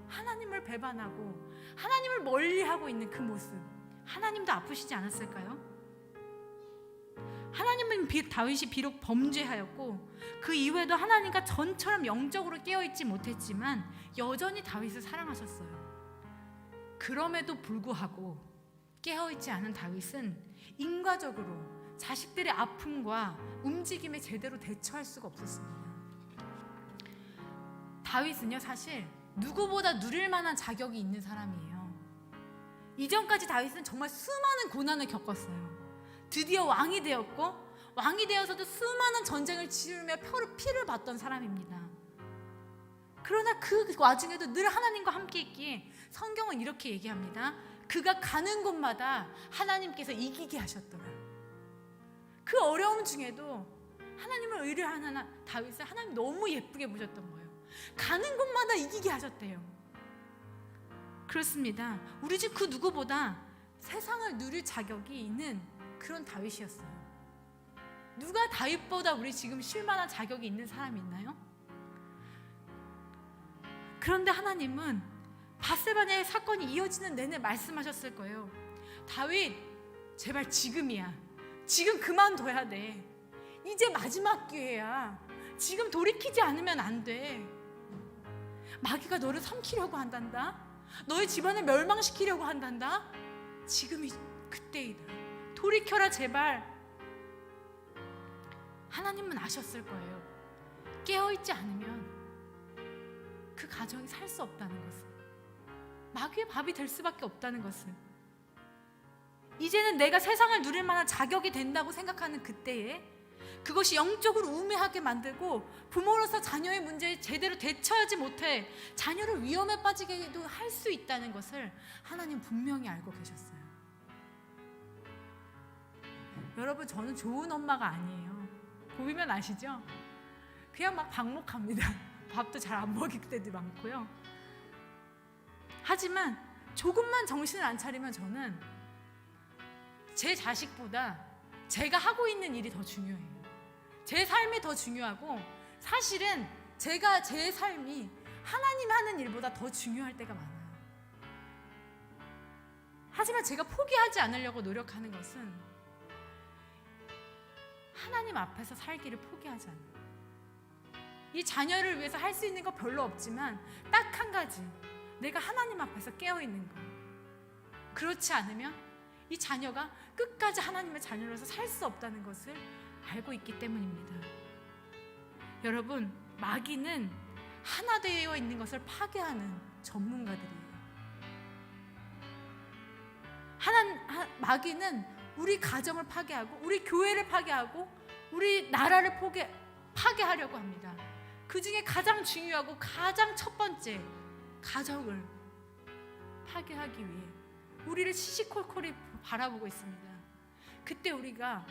하나님을 배반하고 하나님을 멀리하고 있는 그 모습, 하나님도 아프시지 않았을까요? 하나님은 다윗이 비록 범죄하였고 그 이후에도 하나님과 전처럼 영적으로 깨어있지 못했지만 여전히 다윗을 사랑하셨어요. 그럼에도 불구하고 깨어있지 않은 다윗은 인과적으로 자식들의 아픔과 움직임에 제대로 대처할 수가 없었습니다. 다윗은요, 사실 누구보다 누릴 만한 자격이 있는 사람이에요. 이전까지 다윗은 정말 수많은 고난을 겪었어요. 드디어 왕이 되었고, 왕이 되어서도 수많은 전쟁을 치르며 피를 봤던 사람입니다. 그러나 그 와중에도 늘 하나님과 함께 있기에 성경은 이렇게 얘기합니다. 그가 가는 곳마다 하나님께서 이기게 하셨더라. 그 어려움 중에도 하나님을 의뢰하는 다윗을 하나님 너무 예쁘게 보셨던 거예요. 가는 곳마다 이기게 하셨대요. 그렇습니다. 우리 집 그 누구보다 세상을 누릴 자격이 있는 그런 다윗이었어요. 누가 다윗보다 우리 지금 쉴만한 자격이 있는 사람이 있나요? 그런데 하나님은 밧세바의 사건이 이어지는 내내 말씀하셨을 거예요. 다윗, 제발 지금이야. 지금 그만둬야 돼. 이제 마지막 기회야. 지금 돌이키지 않으면 안 돼. 마귀가 너를 삼키려고 한단다. 너의 집안을 멸망시키려고 한단다. 지금이 그때이다. 돌이켜라 제발. 하나님은 아셨을 거예요. 깨어있지 않으면 그 가정이 살 수 없다는 것을, 마귀의 밥이 될 수밖에 없다는 것을, 이제는 내가 세상을 누릴 만한 자격이 된다고 생각하는 그때에 그것이 영적으로 우매하게 만들고 부모로서 자녀의 문제에 제대로 대처하지 못해 자녀를 위험에 빠지게도 할 수 있다는 것을 하나님 분명히 알고 계셨어요. 여러분, 저는 좋은 엄마가 아니에요. 보이면 아시죠? 그냥 막 방목합니다. 밥도 잘 안 먹일 때도 많고요. 하지만 조금만 정신을 안 차리면 저는 제 자식보다 제가 하고 있는 일이 더 중요해요. 제 삶이 더 중요하고, 사실은 제가 제 삶이 하나님 하는 일보다 더 중요할 때가 많아요. 하지만 제가 포기하지 않으려고 노력하는 것은 하나님 앞에서 살기를 포기하지 않아요. 이 자녀를 위해서 할 수 있는 거 별로 없지만 딱 한 가지, 내가 하나님 앞에서 깨어있는 거. 그렇지 않으면 이 자녀가 끝까지 하나님의 자녀로서 살 수 없다는 것을 알고 있기 때문입니다. 여러분, 마귀는 하나 되어 있는 것을 파괴하는 전문가들이에요. 마귀는 우리 가정을 파괴하고, 우리 교회를 파괴하고, 우리 나라를 파괴하려고 합니다. 그 중에 가장 중요하고 가장 첫 번째, 가정을 파괴하기 위해 우리를 시시콜콜이 바라보고 있습니다. 그때 우리가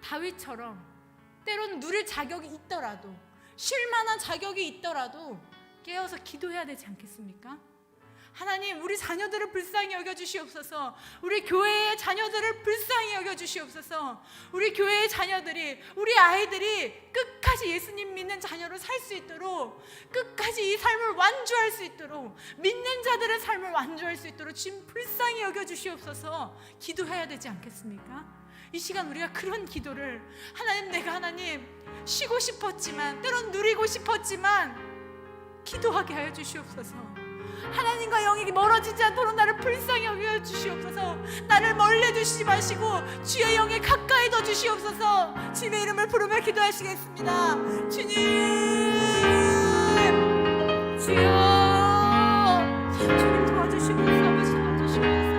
다윗처럼 때로는 누릴 자격이 있더라도, 쉴만한 자격이 있더라도 깨어서 기도해야 되지 않겠습니까? 하나님, 우리 자녀들을 불쌍히 여겨주시옵소서. 우리 교회의 자녀들을 불쌍히 여겨주시옵소서. 우리 교회의 자녀들이, 우리 아이들이 끝까지 예수님 믿는 자녀로 살 수 있도록, 끝까지 이 삶을 완주할 수 있도록, 믿는 자들의 삶을 완주할 수 있도록 주님 불쌍히 여겨주시옵소서. 기도해야 되지 않겠습니까? 이 시간 우리가 그런 기도를, 내가 쉬고 싶었지만, 때론 누리고 싶었지만 기도하게 하여 주시옵소서. 하나님과 영이 멀어지지 않도록 나를 불쌍히 여겨 주시옵소서. 나를 멀리 두시지 마시고 주의 영에 가까이 더 주시옵소서. 주님의 이름을 부르며 기도하시겠습니다. 주님, 주여, 주님 도와주시옵소서. 아버지 도와주시옵소서.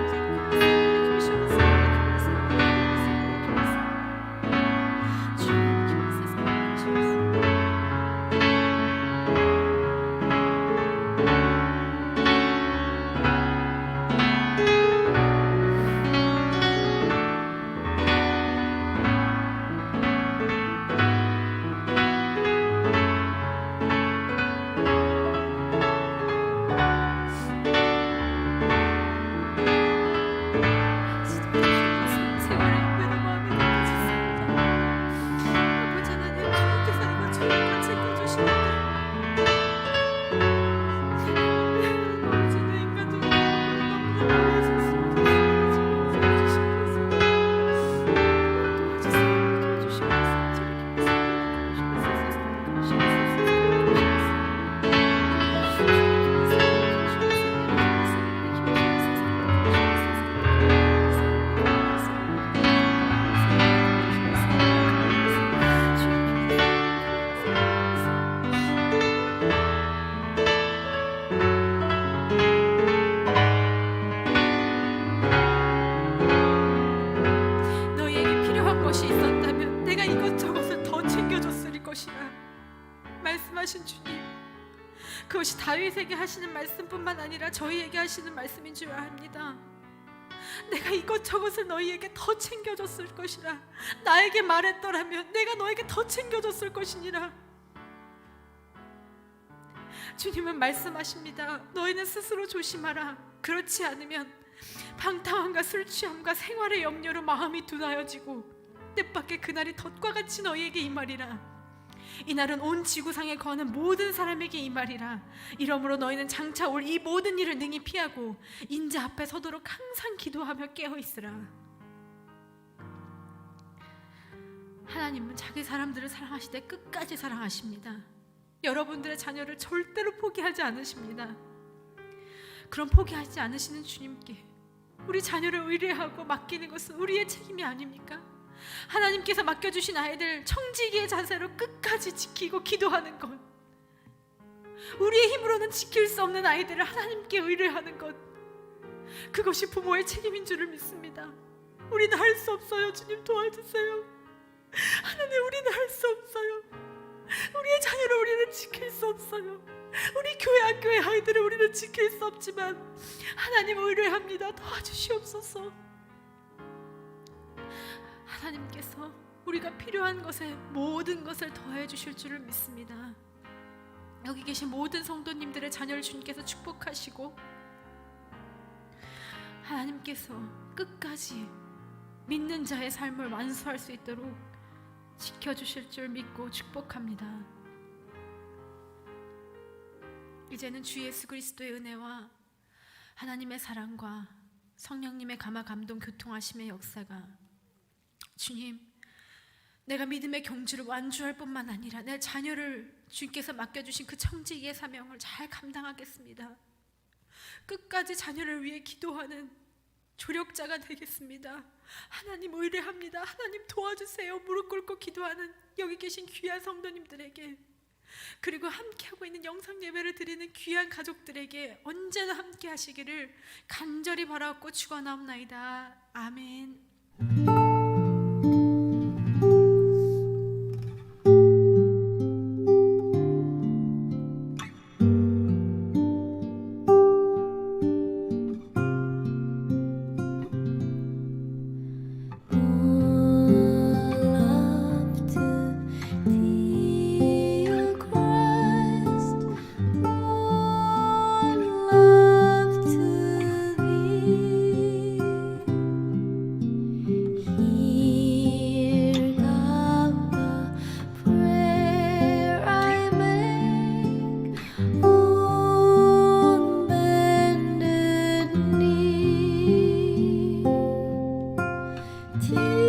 말씀하신 주님, 그것이 다윗에게 하시는 말씀뿐만 아니라 저희에게 하시는 말씀인 줄 압니다. 내가 이것저것을 너희에게 더 챙겨줬을 것이라. 나에게 말했더라면 내가 너에게 더 챙겨줬을 것이니라. 주님은 말씀하십니다. 너희는 스스로 조심하라. 그렇지 않으면 방탕함과 술취함과 생활의 염려로 마음이 둔하여지고 뜻밖의 그날이 덫과 같이 너희에게 임하리라. 이날은 온 지구상에 거하는 모든 사람에게 이 말이라. 이러므로 너희는 장차 올 이 모든 일을 능히 피하고 인자 앞에 서도록 항상 기도하며 깨어 있으라. 하나님은 자기 사람들을 사랑하시되 끝까지 사랑하십니다. 여러분들의 자녀를 절대로 포기하지 않으십니다. 그럼 포기하지 않으시는 주님께 우리 자녀를 의뢰하고 맡기는 것은 우리의 책임이 아닙니까? 하나님께서 맡겨주신 아이들 청지기의 자세로 끝까지 지키고 기도하는 것, 우리의 힘으로는 지킬 수 없는 아이들을 하나님께 의뢰하는 것, 그것이 부모의 책임인 줄을 믿습니다. 우리는 할 수 없어요. 주님 도와주세요. 하나님, 우리는 할 수 없어요. 우리의 자녀를 우리는 지킬 수 없어요. 우리 교회 학교의 아이들을 우리는 지킬 수 없지만 하나님 의뢰합니다. 도와주시옵소서. 하나님께서 우리가 필요한 것에 모든 것을 더해 주실 줄을 믿습니다. 여기 계신 모든 성도님들의 자녀를 주님께서 축복하시고 하나님께서 끝까지 믿는 자의 삶을 완수할 수 있도록 지켜주실 줄 믿고 축복합니다. 이제는 주 예수 그리스도의 은혜와 하나님의 사랑과 성령님의 감화 감동 교통하심의 역사가, 주님, 내가 믿음의 경주를 완주할 뿐만 아니라 내 자녀를 주님께서 맡겨주신 그 청지기의 사명을 잘 감당하겠습니다. 끝까지 자녀를 위해 기도하는 조력자가 되겠습니다. 하나님 의뢰합니다. 하나님 도와주세요. 무릎 꿇고 기도하는 여기 계신 귀한 성도님들에게, 그리고 함께하고 있는 영상 예배를 드리는 귀한 가족들에게 언제나 함께 하시기를 간절히 바라옵고 축원하옵나이다. 아멘. To